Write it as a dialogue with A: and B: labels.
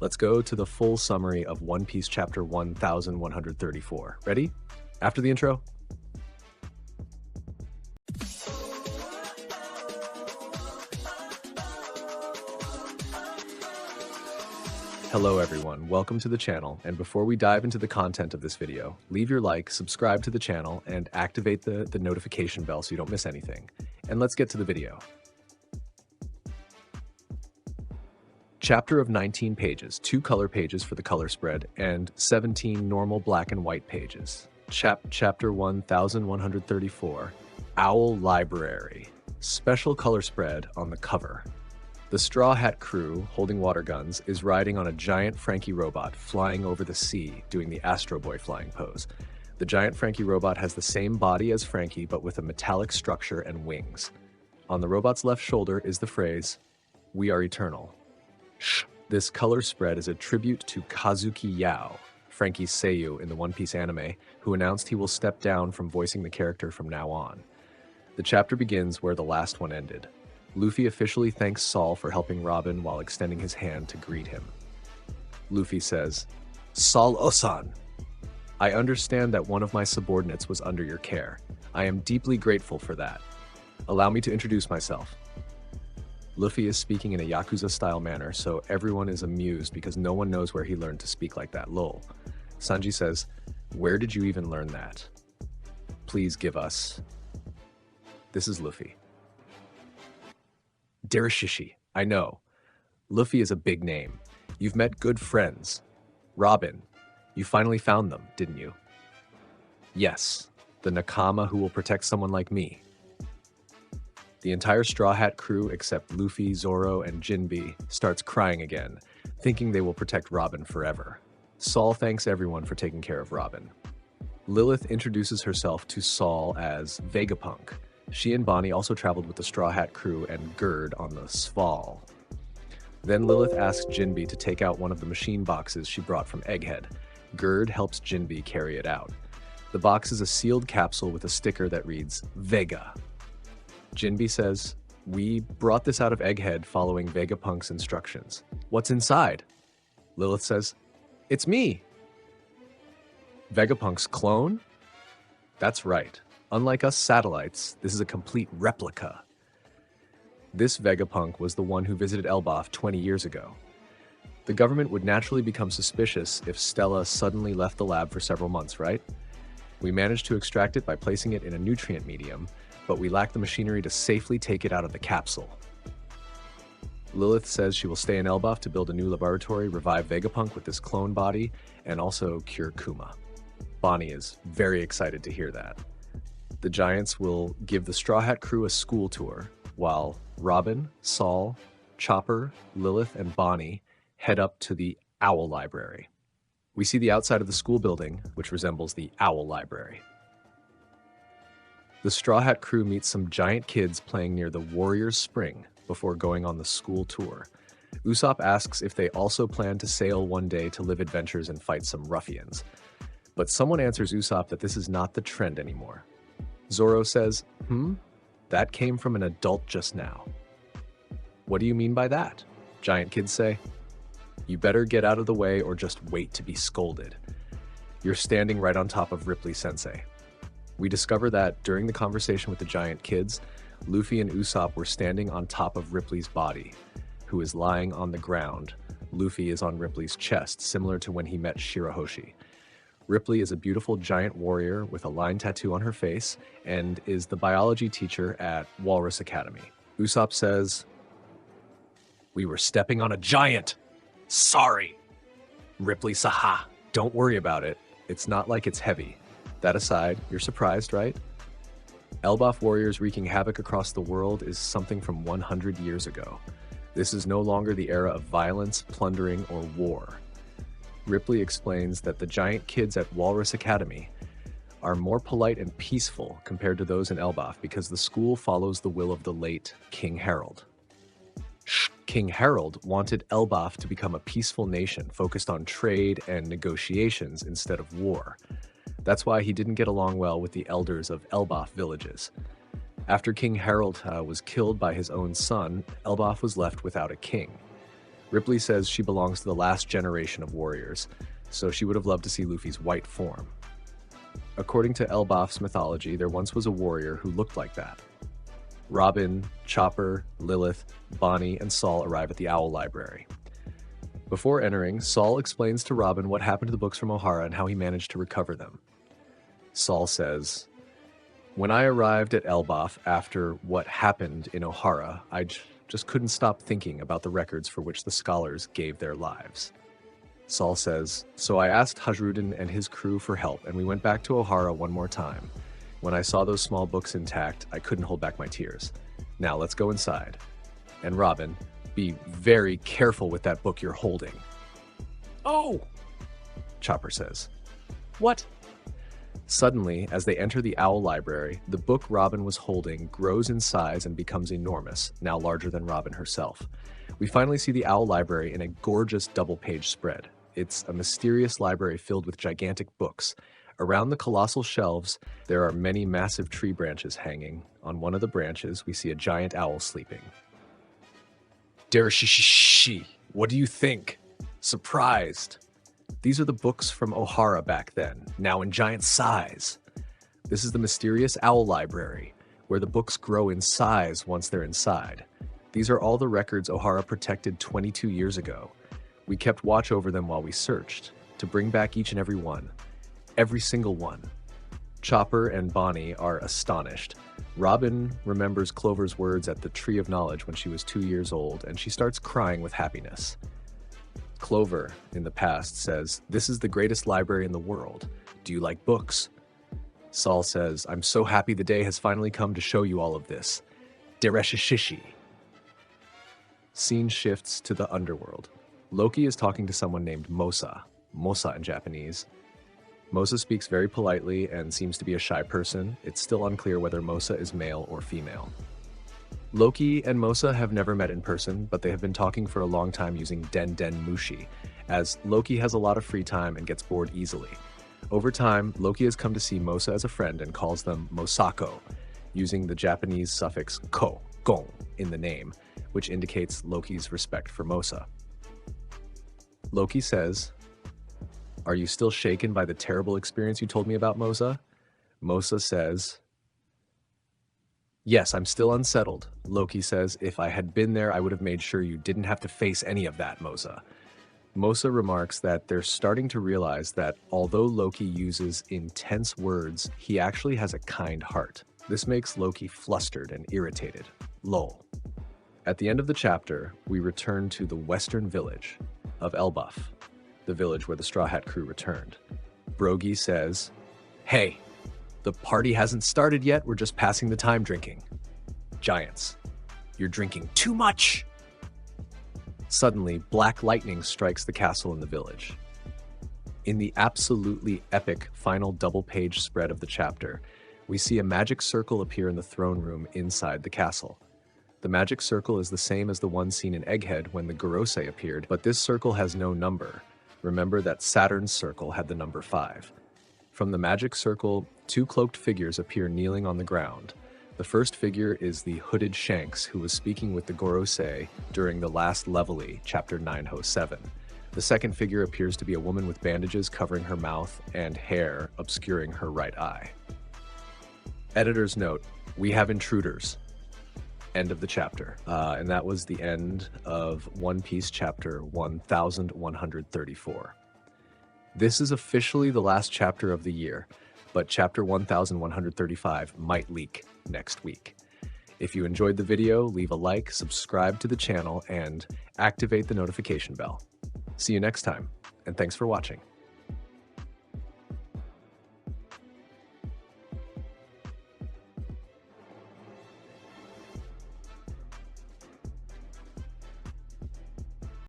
A: Let's go to the full summary of One Piece Chapter 1134. Ready? After the intro? Hello everyone, welcome to the channel, and before we dive into the content of this video, leave your like, subscribe to the channel, and activate the notification bell so you don't miss anything. And let's get to the video. Chapter of 19 pages, 2 color pages for the color spread, and 17 normal black and white pages. Chapter 1134, Owl Library. Special color spread on the cover. The Straw Hat crew, holding water guns, is riding on a giant Frankie robot flying over the sea, doing the Astro Boy flying pose. The giant Frankie robot has the same body as Frankie, but with a metallic structure and wings. On the robot's left shoulder is the phrase, "We are eternal." This color spread is a tribute to Kazuki Yao, Frankie's seiyuu in the One Piece anime, who announced he will step down from voicing the character from now on. The chapter begins where the last one ended. Luffy officially thanks Saul for helping Robin while extending his hand to greet him. Luffy says, "Saul-osan, I understand that one of my subordinates was under your care. I am deeply grateful for that. Allow me to introduce myself." Luffy is speaking in a Yakuza-style manner, so everyone is amused because no one knows where he learned to speak like that, lol. Sanji says, "Where did you even learn that? Please give us." This is Luffy. Derishishi, I know. Luffy is a big name. You've met good friends. Robin, you finally found them, didn't you? Yes, the Nakama who will protect someone like me. The entire Straw Hat crew except Luffy, Zoro, and Jinbe starts crying again, thinking they will protect Robin forever. Saul thanks everyone for taking care of Robin. Lilith introduces herself to Saul as Vegapunk. She and Bonnie also traveled with the Straw Hat crew and Gerd on the Sval. Then Lilith asks Jinbe to take out one of the machine boxes she brought from Egghead. Gerd helps Jinbe carry it out. The box is a sealed capsule with a sticker that reads, Vega. Jinbe says, "We brought this out of Egghead following Vegapunk's instructions. What's inside?" Lilith says, "It's me." Vegapunk's clone? That's right. Unlike us satellites, this is a complete replica. This Vegapunk was the one who visited Elbaph 20 years ago. The government would naturally become suspicious if Stella suddenly left the lab for several months, right? We managed to extract it by placing it in a nutrient medium, but we lack the machinery to safely take it out of the capsule. Lilith says she will stay in Elbaph to build a new laboratory, revive Vegapunk with this clone body, and also cure Kuma. Bonnie is very excited to hear that. The Giants will give the Straw Hat crew a school tour, while Robin, Saul, Chopper, Lilith, and Bonnie head up to the Owl Library. We see the outside of the school building, which resembles the Owl Library. The Straw Hat crew meets some giant kids playing near the Warrior's Spring before going on the school tour. Usopp asks if they also plan to sail one day to live adventures and fight some ruffians. But someone answers Usopp that this is not the trend anymore. Zoro says, That came from an adult just now. What do you mean by that? Giant kids say. You better get out of the way or just wait to be scolded. You're standing right on top of Ripley Sensei. We discover that during the conversation with the giant kids, Luffy and Usopp were standing on top of Ripley's body, who is lying on the ground. Luffy is on Ripley's chest, similar to when he met Shirahoshi. Ripley is a beautiful giant warrior with a lion tattoo on her face and is the biology teacher at Walrus Academy. Usopp says, "We were stepping on a giant. Sorry." Ripley saha. Don't worry about it. It's not like it's heavy. That aside, you're surprised, right? Elbaph warriors wreaking havoc across the world is something from 100 years ago. This is no longer the era of violence, plundering, or war. Ripley explains that the giant kids at Walrus Academy are more polite and peaceful compared to those in Elbaph because the school follows the will of the late King Harold. King Harold wanted Elbaph to become a peaceful nation focused on trade and negotiations instead of war. That's why he didn't get along well with the elders of Elbaph villages. After King Harold was killed by his own son, Elbaph was left without a king. Ripley says she belongs to the last generation of warriors, so she would have loved to see Luffy's white form. According to Elbaph's mythology, there once was a warrior who looked like that. Robin, Chopper, Lilith, Bonnie, and Saul arrive at the Owl Library. Before entering, Saul explains to Robin what happened to the books from Ohara and how he managed to recover them. Saul says, "When I arrived at Elbaph after what happened in Ohara, I just couldn't stop thinking about the records for which the scholars gave their lives." Saul says, "So I asked Hajrudin and his crew for help, and we went back to Ohara one more time. When I saw those small books intact, I couldn't hold back my tears. Now let's go inside. And Robin, be very careful with that book you're holding." "Oh!" Chopper says. "What?" Suddenly, as they enter the Owl Library, the book Robin was holding grows in size and becomes enormous, now larger than Robin herself. We finally see the Owl Library in a gorgeous double-page spread. It's a mysterious library filled with gigantic books. Around the colossal shelves, there are many massive tree branches hanging. On one of the branches, we see a giant owl sleeping. "Derishishi, what do you think? Surprised." These are the books from Ohara back then, now in giant size. This is the mysterious Owl Library, where the books grow in size once they're inside. These are all the records Ohara protected 22 years ago. We kept watch over them while we searched, to bring back each and every one. Every single one. Chopper and Bonnie are astonished. Robin remembers Clover's words at the Tree of Knowledge when she was 2 years old, and she starts crying with happiness. Clover, in the past, says, "This is the greatest library in the world. Do you like books?" Saul says, "I'm so happy the day has finally come to show you all of this. Dereshishishi." Scene shifts to the Underworld. Loki is talking to someone named Mosa in Japanese. Mosa speaks very politely and seems to be a shy person. It's still unclear whether Mosa is male or female. Loki and Mosa have never met in person, but they have been talking for a long time using Den Den Mushi, as Loki has a lot of free time and gets bored easily. Over time, Loki has come to see Mosa as a friend and calls them Mosako, using the Japanese suffix ko, gong, in the name, which indicates Loki's respect for Mosa. Loki says, "Are you still shaken by the terrible experience you told me about, Mosa?" Mosa says, "Yes, I'm still unsettled." Loki says, "If I had been there, I would have made sure you didn't have to face any of that, Mosa." Mosa remarks that they're starting to realize that although Loki uses intense words, he actually has a kind heart. This makes Loki flustered and irritated. Lol. At the end of the chapter, we return to the western village of Elbaph, the village where the Straw Hat crew returned. Brogy says, "Hey, the party hasn't started yet, we're just passing the time drinking." Giants, "You're drinking too much!" Suddenly, black lightning strikes the castle in the village. In the absolutely epic final double-page spread of the chapter, we see a magic circle appear in the throne room inside the castle. The magic circle is the same as the one seen in Egghead when the Gorosei appeared, but this circle has no number. Remember that Saturn's circle had the number 5. From the magic circle, 2 cloaked figures appear kneeling on the ground. The first figure is the hooded Shanks, who was speaking with the Gorosei during the last Levelly, chapter 907. The second figure appears to be a woman with bandages covering her mouth and hair obscuring her right eye. Editor's note, we have intruders. End of the chapter. And that was the end of One Piece chapter 1134. This is officially the last chapter of the year, but chapter 1135 might leak next week. If you enjoyed the video, leave a like, subscribe to the channel, and activate the notification bell. See you next time, and thanks for watching.